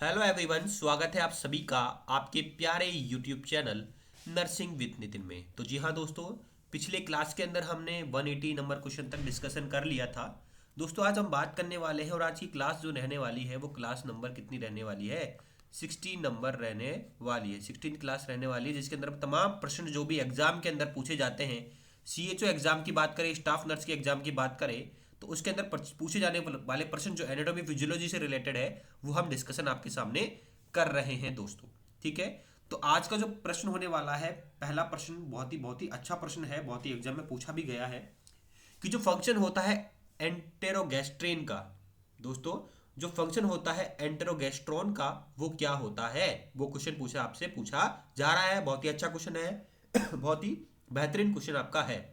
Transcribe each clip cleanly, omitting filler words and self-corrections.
Hello everyone, स्वागत है आप सभी का आपके प्यारे YouTube channel nursing with Nitin में। तो जी हाँ दोस्तों, पिछले क्लास के अंदर हमने 180 नंबर क्वेश्चन तक डिस्कशन कर लिया था। दोस्तों आज हम बात करने वाले हैं और आज की क्लास जो रहने वाली है वो क्लास नंबर कितनी रहने वाली है? 16 नंबर रहने वाली है। 16 क्लास रहने वाली है जिसके अंदर तमाम प्रश्न जो भी एग्जाम के अंदर पूछे जाते हैं, सीएचओ एग्जाम की बात करें, स्टाफ नर्स के एग्जाम की बात करें, तो उसके अंदर पूछे जाने वाले प्रश्न जो एनाटॉमी फिजियोलॉजी से रिलेटेड है वो हम डिस्कशन आपके सामने कर रहे हैं दोस्तों। ठीक है, तो आज का जो प्रश्न होने वाला है, पहला प्रश्न बहुत ही अच्छा प्रश्न है, बहुत ही एग्जाम में पूछा भी गया है कि जो फंक्शन होता है एंटेरोगैस्ट्रेन का, दोस्तों जो फंक्शन होता है एंटेरोगैस्ट्रोन का वो क्या होता है, वो क्वेश्चन पूछा आपसे पूछा जा रहा है। बहुत ही अच्छा क्वेश्चन है बहुत ही बेहतरीन क्वेश्चन आपका है।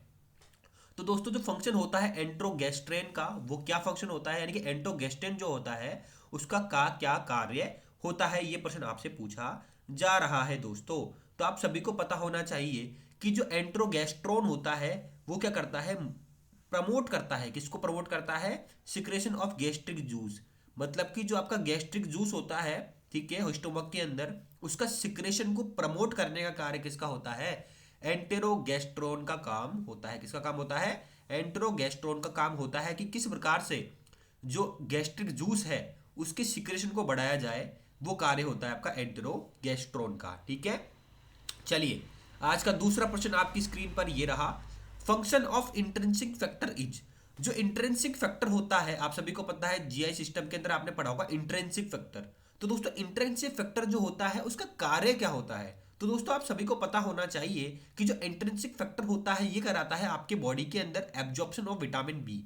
तो दोस्तों जो फंक्शन होता है एंट्रोगेस्ट्रेन का वो क्या फंक्शन होता है, यानी कि एंट्रोगेस्ट्रेन जो होता है उसका का क्या कार्य होता है, ये प्रश्न आपसे पूछा जा रहा है दोस्तों। तो आप सभी को पता होना चाहिए कि जो एंट्रोगेस्ट्रोन होता है वो क्या करता है, प्रमोट करता है, किसको प्रमोट करता है? Secretion of gastric juice. मतलब कि जो आपका गैस्ट्रिक जूस होता है, ठीक है, स्टोमक के अंदर, उसका सिक्रेशन को प्रमोट करने का कार्य किसका होता है? एंटेरोगेस्ट्रोन का काम होता है। किसका काम होता है? एंटेरोगेस्ट्रोन का काम होता है कि किस प्रकार से जो गैस्ट्रिक जूस है उसके सिक्रेशन को बढ़ाया जाए, वो कार्य होता है आपका एंटेरोगेस्ट्रोन का। ठीक है, चलिए आज का दूसरा प्रश्न आपकी स्क्रीन पर ये रहा। Function of intrinsic factor is. जो इंट्रिंसिक फैक्टर होता है, आप सभी को पता है जीआई सिस्टम के अंदर आपने पढ़ा होगा इंट्रिंसिक फैक्टर। तो दोस्तों इंट्रिंसिक फैक्टर जो होता है उसका कार्य क्या होता है? तो दोस्तों आप सभी को पता होना चाहिए कि जो इंट्रिंसिक फैक्टर होता है ये कराता है आपके बॉडी के अंदर absorption of vitamin B.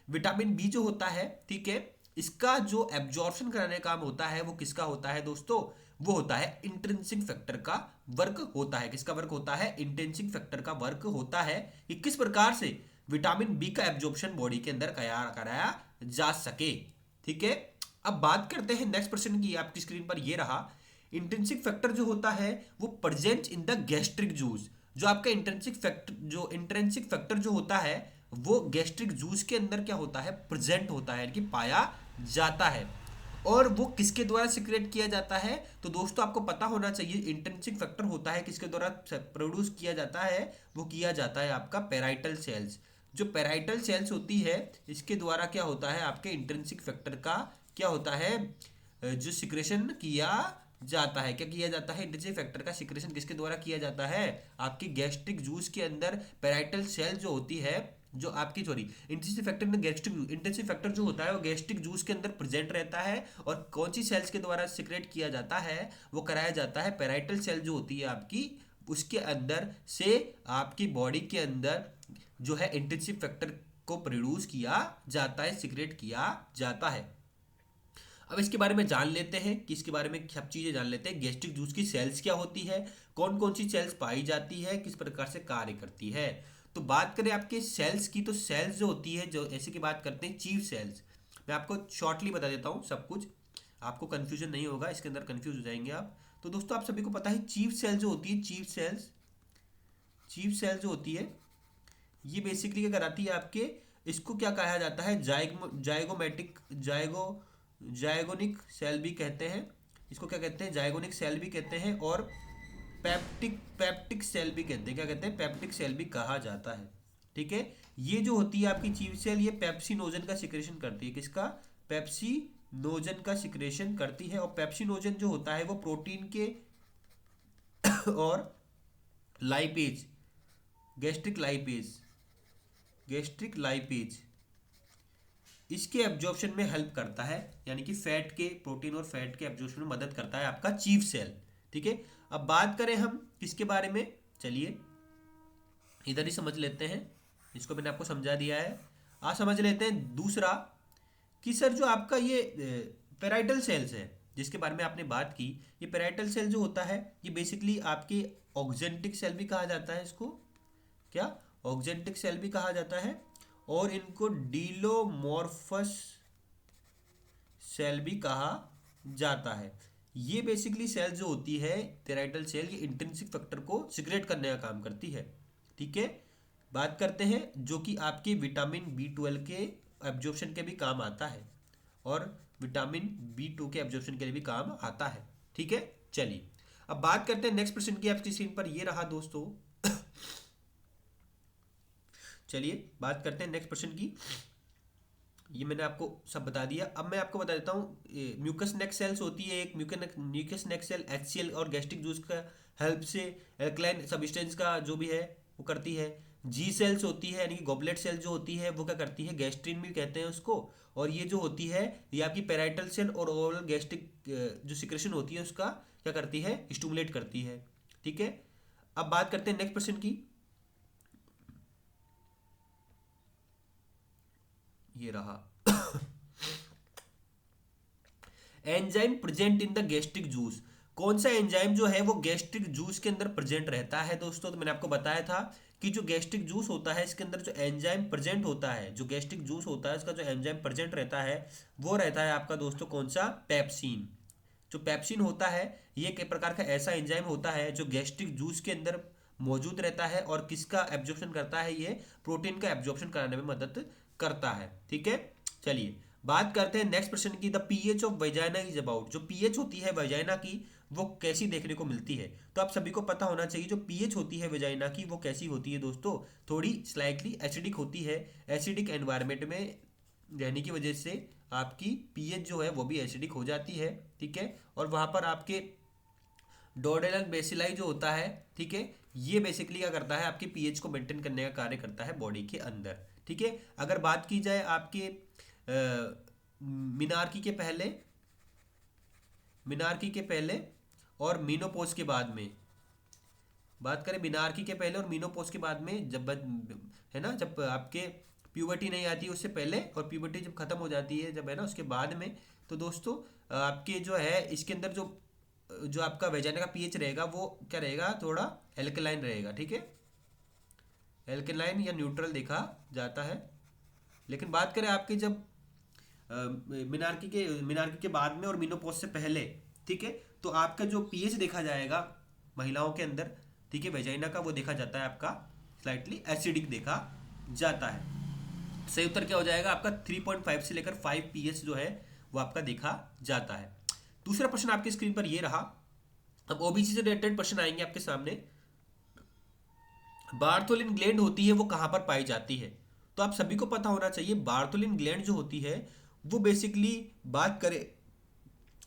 Vitamin B जो होता है, ठीक है, इसका जो एब्जॉर्प्शन कराने का काम होता है वो किसका होता है दोस्तों? वो होता है इंट्रिंसिक फैक्टर का वर्क होता है। किसका वर्क होता है? इंट्रिंसिक फैक्टर का वर्क होता है कि किस प्रकार से विटामिन बी का एब्जॉर्प्शन बॉडी के अंदर कराया जा सके। ठीक है, अब बात करते हैं नेक्स्ट प्रश्न की। आपकी स्क्रीन पर ये रहा। इंट्रिंसिक फैक्टर जो होता है वो present in the gastric juice. जो आपका इंट्रिंसिक फैक्टर जो होता है वो गैस्ट्रिक जूस के अंदर क्या होता है? प्रेजेंट होता है, यानी कि पाया जाता है। और वो किसके द्वारा सिक्रेट किया जाता है? तो दोस्तों आपको पता होना चाहिए इंट्रिंसिक फैक्टर होता है किसके द्वारा प्रोड्यूस किया जाता है? वो किया जाता है आपका पेराइटल सेल्स। जो पेराइटल सेल्स होती है इसके द्वारा क्या होता है? आपके इंट्रिंसिक फैक्टर का क्या होता है? जो सिक्रेशन किया जाता है। क्या किया जाता है? इंट्रिंसिक फैक्टर का सिक्रेशन किसके द्वारा किया जाता है? आपकी गैस्ट्रिक जूस के अंदर पेराइटल सेल जो होती है, जो आपकी सॉरी इंटेंसिव फैक्टर में गैस्ट्रिक इंटेंसिव फैक्टर जो होता है वो गैस्ट्रिक जूस के अंदर प्रेजेंट रहता है। और कौन सी सेल्स के द्वारा सिक्रेट किया जाता है? वो कराया जाता है पेराइटल सेल जो होती है आपकी, उसके अंदर से आपकी बॉडी के अंदर जो है इंटेंसिव फैक्टर को प्रोड्यूस किया जाता है, सिक्रेट किया जाता है। अब इसके बारे में जान लेते हैं कि इसके बारे में सब चीज़ें जान लेते हैं। गैस्ट्रिक जूस की सेल्स क्या होती है, कौन कौन सी सेल्स पाई जाती है, किस प्रकार से कार्य करती है। तो बात करें आपके सेल्स की, तो सेल्स जो होती है, जो ऐसे की बात करते हैं चीफ सेल्स। मैं आपको शॉर्टली बता देता हूँ सब कुछ, आपको कन्फ्यूजन नहीं होगा, इसके अंदर कन्फ्यूज हो जाएंगे आप। तो दोस्तों आप सभी को पता है चीफ सेल जो होती है, चीफ सेल जो होती है ये बेसिकली क्या कराती है आपके, इसको क्या कहा जाता है? जाइगोमेटिक जायगोनिक सेल भी कहते हैं इसको। क्या कहते हैं? जायगोनिक सेल भी कहते हैं और पेप्टिक सेल भी कहते हैं। क्या कहते हैं? पेप्टिक सेल भी कहा जाता है। ठीक है, ये जो होती है आपकी चीफ सेल, ये पेप्सिनोजन का सिक्रेशन करती है। किसका? पेप्सिनोजन का सिक्रेशन करती है। और पेप्सिनोजन जो होता है वो प्रोटीन के और lipase, gastric lipase gastric lipase इसके एब्जॉर्प्शन में हेल्प करता है, यानी कि फैट के, प्रोटीन और फैट के एब्जॉर्प्शन में मदद करता है आपका चीफ सेल। ठीक है, अब बात करें हम किसके बारे में, चलिए इधर ही समझ लेते हैं। इसको मैंने आपको समझा दिया है, आज समझ लेते हैं दूसरा कि सर जो आपका ये पेराइटल सेल्स है जिसके बारे में आपने बात की, ये पेराइटल सेल जो होता है ये बेसिकली आपके ऑक्जेंटिक सेल भी कहा जाता है। इसको क्या? ऑक्जेंटिक सेल भी कहा जाता है। और इनको डीलोमॉर्फस सेल भी कहा जाता है। ये बेसिकली सेल जो होती है पेराइटल सेल, ये इंट्रिंसिक फैक्टर को सिक्रेट करने का काम करती है। ठीक है, बात करते हैं जो कि आपके विटामिन बी 12 के एब्जॉर्प्शन के भी काम आता है। और विटामिन B2 के एब्जॉर्प्शन के लिए भी काम आता है। ठीक है, चलिए अब बात करते हैं नेक्स्ट क्वेश्चन की। आपकी स्क्रीन पर ये रहा दोस्तों। चलिए बात करते हैं नेक्स्ट क्वेश्चन की। ये मैंने आपको सब बता दिया। अब मैं आपको बता देता हूँ, म्यूकस नेक सेल्स होती है एक, म्यूकस नेक सेल HCl और गैस्ट्रिक जूस का हेल्प से एल्कलाइन सब्सटेंस का जो भी है वो करती है। जी सेल्स होती है यानी कि गॉबलेट सेल जो होती है वो क्या करती है, गैस्ट्रिन भी कहते हैं उसको। और ये जो होती है ये आपकी पैराइटल सेल और ओरल गैस्ट्रिक जो सिक्रेशन होती है उसका क्या करती है, स्टिमुलेट करती है। ठीक है, अब बात करते हैं नेक्स्ट क्वेश्चन की। ये रहा enzyme present in the gastric juice. कौन सा एंजाइम जो है वो गैस्ट्रिक जूस के अंदर प्रेजेंट रहता है दोस्तों? तो मैंने आपको बताया था कि जो गैस्ट्रिक जूस होता है इसके अंदर जो एंजाइम प्रेजेंट होता है, जो गैस्ट्रिक जूस होता है इसका जो एंजाइम प्रेजेंट रहता है वो रहता है आपका दोस्तों कौन सा, पेप्सिन। जो पेप्सिन होता है ये एक प्रकार का ऐसा एंजाइम होता है जो गैस्ट्रिक जूस के अंदर मौजूद रहता है और किसका एब्जॉर्प्शन करता है, ये प्रोटीन का एब्जॉर्प्शन कराने में मदद करता है। ठीक है, चलिए बात करते हैं नेक्स्ट क्वेश्चन की। The pH of vagina is about. जो पीएच होती है वेजाइना की वो कैसी देखने को मिलती है? तो आप सभी को पता होना चाहिए जो पीएच होती है वेजाइना की वो कैसी होती है दोस्तों, थोड़ी स्लाइटली एसिडिक होती है। एसिडिक एनवायरनमेंट में रहने की वजह से आपकी पीएच जो है वो भी एसिडिक हो जाती है। ठीक है, और वहाँ पर आपके डोडेलन बेसिलाई जो होता है, ठीक है, ये बेसिकली क्या करता है, आपके पीएच को मेंटेन करने का कार्य करता है बॉडी के अंदर। ठीक है, अगर बात की जाए आपके मिनार्की के पहले, मिनार्की के पहले और मीनोपोज के बाद में, बात करें मिनार्की के पहले और मीनोपोज के बाद में, जब है ना, जब आपके प्यूबर्टी नहीं आती है उससे पहले और प्यूबर्टी जब खत्म हो जाती है जब, है ना, उसके बाद में, तो दोस्तों आपके जो है इसके अंदर जो जो आपका वेजाइना का पीएच रहेगा वो क्या रहेगा, थोड़ा एल्कलाइन रहेगा। ठीक है, एल्कलाइन या न्यूट्रल देखा जाता है। लेकिन बात करें आपके जब मिनार्की के बाद में और मीनोपॉज से पहले, ठीक है, तो आपका जो पीएच देखा जाएगा महिलाओं के अंदर, ठीक है, वेजाइना का, वो देखा जाता है आपका स्लाइटली एसिडिक देखा जाता है। सही उत्तर क्या हो जाएगा आपका, 3.5 से लेकर 5 पीएच जो है वो आपका देखा जाता है। दूसरा प्रश्न आपकी स्क्रीन पर ये रहा। अब ओबीसी से रिलेटेड प्रश्न आएंगे आपके सामने। बार्थोलिन ग्लैंड होती है वो कहां पर पाई जाती है? तो आप सभी को पता होना चाहिए बार्थोलिन ग्लैंड जो होती है वो बेसिकली, बात करें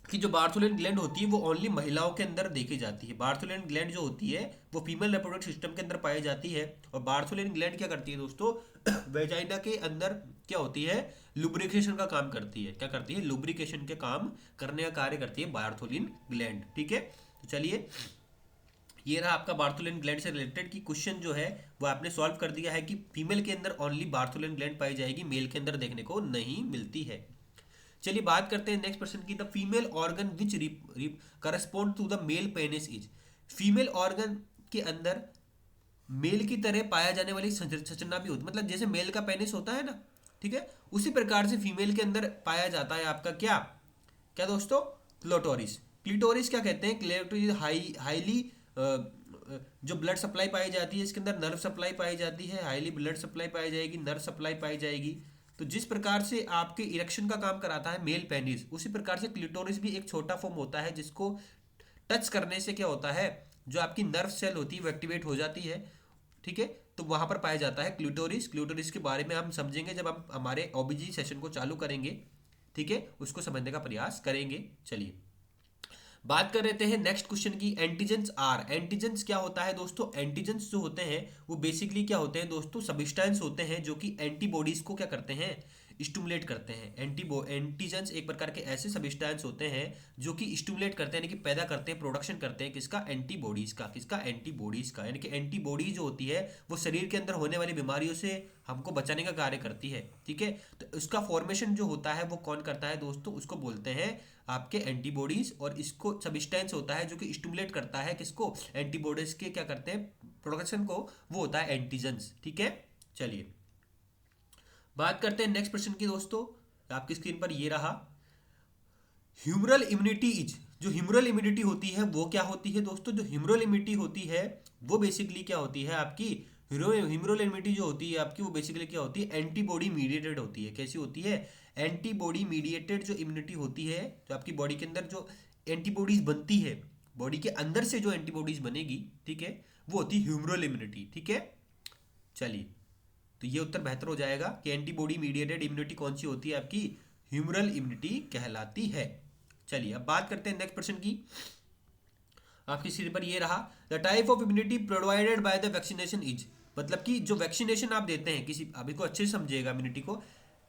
कि जो बार्थोलिन ग्लैंड होती है वो ओनली महिलाओं के अंदर देखी जाती है। बार्थोलिन ग्लैंड जो होती है वो फीमेल रिप्रोडक्टिव सिस्टम के अंदर पाई जाती है। और बार्थोलिन ग्लैंड क्या करती है दोस्तों, वेजाइना के अंदर क्या होती है, लुब्रिकेशन का काम करती है। क्या करती है, लुब्रिकेशन के काम करने का कार्य करती है बार्थोलिन ग्लैंड। ठीक है, तो चलिए ये रहा आपका बार्थोलिन ग्लैंड से रिलेटेड की क्वेश्चन जो है वो आपने सॉल्व कर दिया है कि फीमेल के अंदर ओनली बार्थोलिन ग्लैंड पाई जाएगी, मेल के अंदर देखने को नहीं मिलती है। चलिए बात करते हैं नेक्स्ट प्रश्न की। The female organ which correspond to the male penis is. Female organ के अंदर मेल की तरह पाया जाने वाली संरचना भी होती, मतलब जैसे मेल का पेनिस होता है ना, ठीक है, उसी प्रकार से फीमेल के अंदर पाया जाता है आपका क्या, क्या दोस्तों, क्लिटोरिस। क्लिटोरिस क्या कहते हैं, क्लिटोरिस हाईली जो ब्लड सप्लाई पाई जाती है, इसके अंदर नर्व सप्लाई पाई जाती है, हाईली ब्लड सप्लाई पाई जाएगी, नर्व सप्लाई पाई जाएगी। तो जिस प्रकार से आपके इरेक्शन का काम कराता है मेल पेनिस, उसी प्रकार से क्लिटोरिस भी एक छोटा फॉर्म होता है जिसको टच करने से क्या होता है, जो आपकी नर्व सेल होती है वो एक्टिवेट हो जाती है। ठीक है, तो वहां पर पाया जाता है क्लिटोरिस। क्लिटोरिस के बारे में हम समझेंगे जब हम हमारे ओबीजी सेशन को चालू करेंगे। ठीक है, उसको समझने का प्रयास करेंगे। चलिए बात कर रहे हैं नेक्स्ट क्वेश्चन की। Antigens are. एंटीजेंस क्या होता है दोस्तों, एंटीजेंस जो होते हैं वो बेसिकली क्या होते हैं दोस्तों, सब्सटेंस होते हैं जो कि एंटीबॉडीज को क्या करते हैं, स्टिमुलेट करते हैं। एंटीजेंस एक प्रकार के ऐसे सब्सटेंस होते हैं जो कि स्टिमुलेट करते हैं, यानी कि पैदा करते हैं, प्रोडक्शन करते हैं किसका, एंटीबॉडीज का। किसका, एंटीबॉडीज का। यानी कि एंटीबॉडी जो होती है वो शरीर के अंदर होने वाली बीमारियों से हमको बचाने का कार्य करती है। ठीक है, तो उसका फॉर्मेशन जो होता है वो कौन करता है दोस्तों, उसको बोलते हैं आपके एंटीबॉडीज। और इसको सब्सटेंस होता है जो कि स्टिमुलेट करता है किसको, एंटीबॉडीज के क्या करते हैं, प्रोडक्शन को, वो होता है एंटीजेंस। ठीक है, चलिए बात करते हैं नेक्स्ट प्रश्न की दोस्तों। आपकी स्क्रीन पर ये रहा। Humoral immunity is. जो ह्यूमरल इम्यूनिटी होती है वो क्या होती है दोस्तों, जो ह्यूमरल इम्यूनिटी होती है वो बेसिकली क्या होती है आपकी, ह्यूमरल इम्यूनिटी जो होती है आपकी, वो बेसिकली क्या होती है, एंटीबॉडी मीडिएटेड होती है। कैसी होती है, एंटीबॉडी मीडिएटेड जो इम्यूनिटी होती है, जो आपकी बॉडी के अंदर जो एंटीबॉडीज बनती है, बॉडी के अंदर से जो एंटीबॉडीज बनेगी, ठीक है, वो होती है ह्यूमरल इम्यूनिटी। ठीक है, चलिए, तो ये उत्तर बेहतर हो जाएगा कि एंटीबॉडी मीडिएटेड इम्यूनिटी कौन सी होती है आपकी, ह्यूमरल इम्यूनिटी कहलाती है। चलिए अब बात करते हैं नेक्स्ट प्रश्न की। आपकी स्क्रीन पर ये रहा, the type of immunity provided by the vaccination is, मतलब कि जो वैक्सीनेशन आप देते हैं किसी, अभी को अच्छे से समझिएगा इम्यूनिटी को,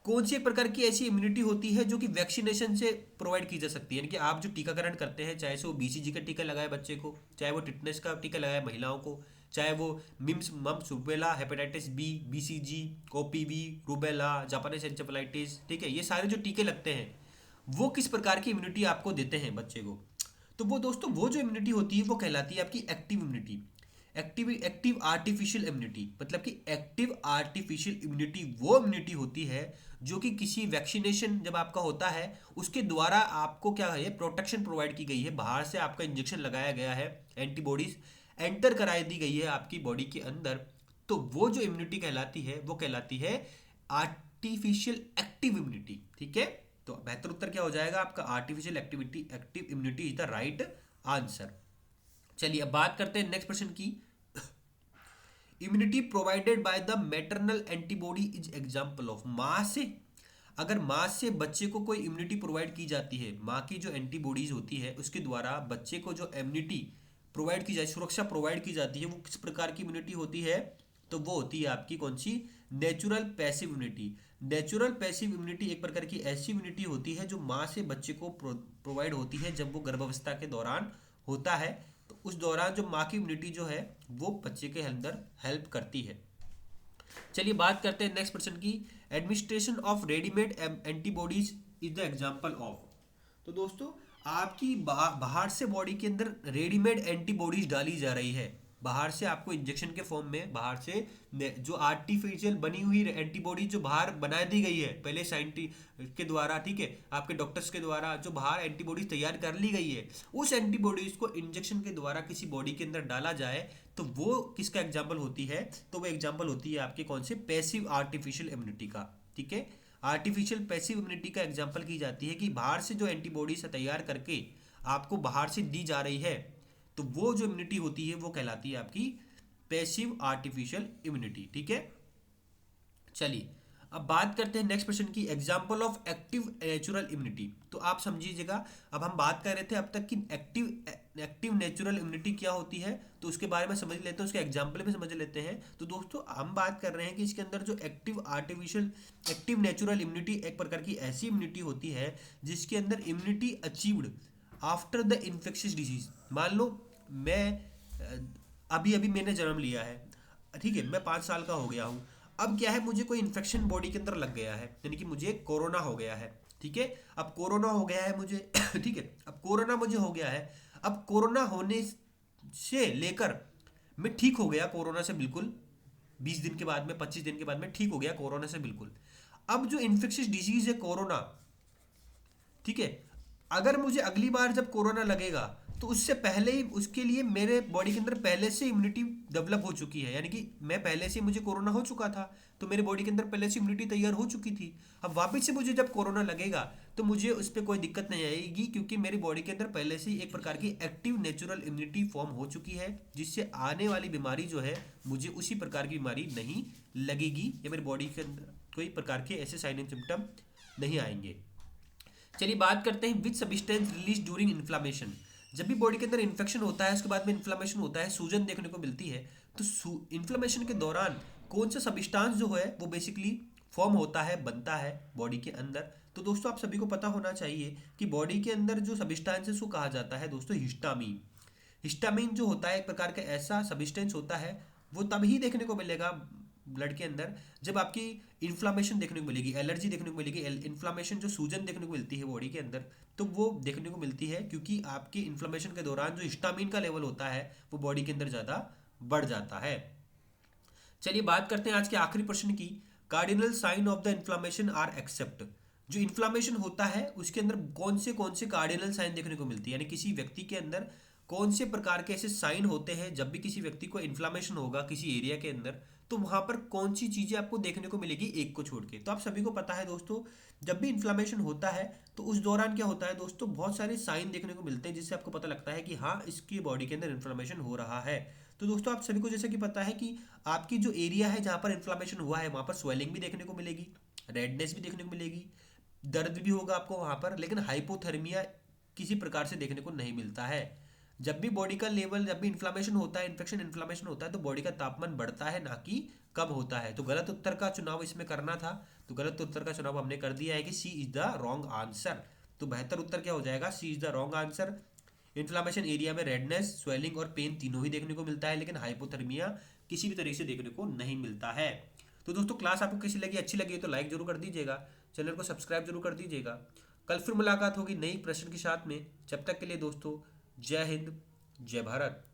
कौन सी एक प्रकार की ऐसी इम्यूनिटी होती है जो कि वैक्सीनेशन से प्रोवाइड की जा सकती है। यानी कि आप जो टीकाकरण करते हैं, चाहे से वो बीसीजी का टीका लगाए बच्चे को, चाहे वो टिटनेस का टीका लगाए महिलाओं को, चाहे वो मिम्स, mumps, rubella, hepatitis B, BCG, OPV, rubella, Japanese encephalitis, ठीक है, ये सारे जो टीके लगते हैं वो किस प्रकार की इम्यूनिटी आपको देते हैं बच्चे को। तो वो दोस्तों, वो जो इम्यूनिटी होती है वो कहलाती है आपकी active immunity. Active artificial immunity, मतलब कि एक्टिव आर्टिफिशियल इम्यूनिटी वो इम्यूनिटी होती है जो कि किसी वैक्सीनेशन जब आपका होता है उसके द्वारा आपको क्या है, प्रोटेक्शन प्रोवाइड की गई है, बाहर से आपका इंजेक्शन लगाया गया है, एंटीबॉडीज एंटर कराई दी गई है आपकी बॉडी के अंदर, तो वो जो इम्यूनिटी कहलाती है वो कहलाती है आर्टिफिशियल एक्टिव इम्यूनिटी। ठीक है, तो बेहतर उत्तर क्या हो जाएगा आपका, artificial active immunity is the right answer. चलिए अब बात करते हैं नेक्स्ट प्रश्न की। Immunity provided by the maternal antibody is example of, माँ से, अगर माँ से बच्चे को कोई इम्यूनिटी प्रोवाइड की जाती है, माँ की जो एंटीबॉडीज होती है उसके द्वारा बच्चे को जो इम्यूनिटी प्रोवाइड की जाए, सुरक्षा प्रोवाइड की जाती है, वो किस प्रकार की इम्यूनिटी होती है, तो वो होती है आपकी कौन सी, natural passive immunity. Natural passive immunity एक प्रकार की ऐसी इम्यूनिटी होती है जो माँ से बच्चे को प्रोवाइड होती है जब वो गर्भावस्था के दौरान होता है, तो उस दौरान जो माँ की इम्यूनिटी जो है वो बच्चे के अंदर हेल्प करती है। चलिए बात करते हैं नेक्स्ट प्रश्न की। Administration of readymade antibodies is the example of, तो दोस्तों आपकी बाहर से बॉडी के अंदर रेडीमेड एंटीबॉडीज डाली जा रही है, बाहर से आपको इंजेक्शन के फॉर्म में, बाहर से जो आर्टिफिशियल बनी हुई एंटीबॉडी जो बाहर बना दी गई है पहले साइंटिस्ट के द्वारा, ठीक है, आपके डॉक्टर्स के द्वारा जो बाहर एंटीबॉडीज तैयार कर ली गई है, उस एंटीबॉडीज को इंजेक्शन के द्वारा किसी बॉडी के अंदर डाला जाए, तो वो किसका एग्जाम्पल होती है, तो वो एग्जाम्पल होती है आपके कौन से, पैसिव आर्टिफिशियल इम्यूनिटी का। ठीक है, आर्टिफिशियल पैसिव इम्यूनिटी का एग्जाम्पल की जाती है कि बाहर से जो एंटीबॉडीज तैयार करके आपको बाहर से दी जा रही है, तो वो जो इम्यूनिटी होती है वो कहलाती है आपकी पैसिव आर्टिफिशियल इम्यूनिटी। ठीक है, चलिए अब बात करते हैं नेक्स्ट प्रश्न की, example of active natural immunity. तो आप समझिएगा, अब हम बात कर रहे थे अब तक कि एक्टिव नेचुरल इम्यूनिटी क्या होती है, तो उसके बारे में समझ लेते हैं, उसके एग्जाम्पल भी समझ लेते हैं। तो दोस्तों हम बात कर रहे हैं कि इसके अंदर जो एक्टिव नेचुरल इम्यूनिटी एक प्रकार की ऐसी इम्यूनिटी होती है जिसके अंदर immunity achieved after the infectious disease. मान लो मैं अभी अभी मैंने जन्म लिया है, ठीक है, मैं 5 साल का हो गया हूँ, अब क्या है, मुझे कोई इन्फेक्शन बॉडी के अंदर लग गया है, यानी कि मुझे कोरोना हो गया है। ठीक है, अब कोरोना हो गया है मुझे ठीक है, अब कोरोना मुझे हो गया है, अब कोरोना होने से लेकर मैं ठीक हो गया कोरोना से बिल्कुल, 20 दिन के बाद में, 25 दिन के बाद में ठीक हो गया कोरोना से बिल्कुल। अब जो इन्फेक्शियस डिजीज है कोरोना, ठीक है, अगर मुझे अगली बार जब कोरोना लगेगा तो उससे पहले ही उसके लिए मेरे बॉडी के अंदर पहले से इम्यूनिटी डेवलप हो चुकी है, यानी कि मैं पहले से मुझे कोरोना हो चुका था, तो मेरे बॉडी के अंदर पहले से इम्यूनिटी तैयार हो चुकी थी। अब वापस से मुझे जब कोरोना लगेगा तो मुझे उस पर कोई दिक्कत नहीं आएगी, क्योंकि मेरी बॉडी के अंदर पहले से ही एक प्रकार की एक्टिव नेचुरल इम्यूनिटी फॉर्म हो चुकी है, जिससे आने वाली बीमारी जो है मुझे उसी प्रकार की बीमारी नहीं लगेगी, या मेरी बॉडी के अंदर कोई प्रकार के ऐसे साइन एंड सिम्टम नहीं आएंगे। चलिए बात करते हैं, which substance release during inflammation. जब भी बॉडी के अंदर इन्फेक्शन होता है उसके बाद में इन्फ्लामेशन होता है, सूजन देखने को मिलती है, तो इन्फ्लामेशन के दौरान कौन सा सब्सटेंस जो है वो बेसिकली फॉर्म होता है, बनता है बॉडी के अंदर। तो दोस्तों आप सभी को पता होना चाहिए कि बॉडी के अंदर जो सब्सटेंस है उसको कहा जाता है दोस्तों हिस्टामीन। हिस्टामीन जो होता है एक प्रकार का ऐसा सब्सटेंस होता है, वो तब ही देखने को मिलेगा ब्लड के अंदर जब आपकी इन्फ्लामेशन देखने को मिलेगी, एलर्जी देखने को मिलेगी, इन्फ्लामेशन जो सूजन देखने को मिलती है बॉडी के अंदर, तो वो देखने को मिलती है क्योंकि आपकी इन्फ्लामेशन के दौरान जो हिस्टामिन का लेवल होता है वो बॉडी के अंदर ज़्यादा बढ़ जाता है। चलिए बात करते हैं आज के आखिरी प्रश्न की, cardinal sign of the inflammation are except. जो इन्फ्लामेशन होता है उसके अंदर कौन से कार्डिनल साइन देखने को मिलती है, यानी किसी व्यक्ति के अंदर कौन से प्रकार के ऐसे साइन होते हैं जब भी किसी व्यक्ति को इन्फ्लामेशन होगा किसी एरिया के अंदर, तो वहां पर कौन सी चीजें आपको देखने को मिलेगी एक को छोड़ के। तो आप सभी को पता है दोस्तों, जब भी इन्फ्लामेशन होता है तो उस दौरान क्या होता है दोस्तों, बहुत सारे साइन देखने को मिलते हैं जिससे आपको पता लगता है कि हाँ इसकी बॉडी के अंदर इन्फ्लामेशन हो रहा है। तो दोस्तों आप सभी को जैसे कि पता है कि आपकी जो एरिया है जहाँ पर इन्फ्लामेशन हुआ है वहाँ पर स्वेलिंग भी देखने को मिलेगी, रेडनेस भी देखने को मिलेगी, दर्द भी होगा आपको वहाँ पर, लेकिन हाइपोथर्मिया किसी प्रकार से देखने को नहीं मिलता है। जब भी बॉडी का लेवल, जब भी इन्फ्लामेशन होता है, इन्फ्लामेशन होता है, तो बॉडी का तापमान बढ़ता है ना कि कम होता है। तो गलत उत्तर का चुनाव इसमें करना था, तो गलत उत्तर का चुनाव हमने कर दिया है कि C is the wrong answer. तो बेहतर उत्तर क्या हो जाएगा, C is the wrong answer. Inflammation area में रेडनेस, स्वेलिंग और पेन तीनों ही देखने को मिलता है, लेकिन हाइपोथर्मिया किसी भी तरीके से देखने को नहीं मिलता है। तो दोस्तों क्लास आपको कैसी लगी, अच्छी लगी तो लाइक जरूर कर दीजिएगा, चैनल को सब्सक्राइब जरूर कर दीजिएगा। कल फिर मुलाकात होगी नई प्रश्न के साथ में। जब तक के लिए दोस्तों, जय हिंद, जय भारत।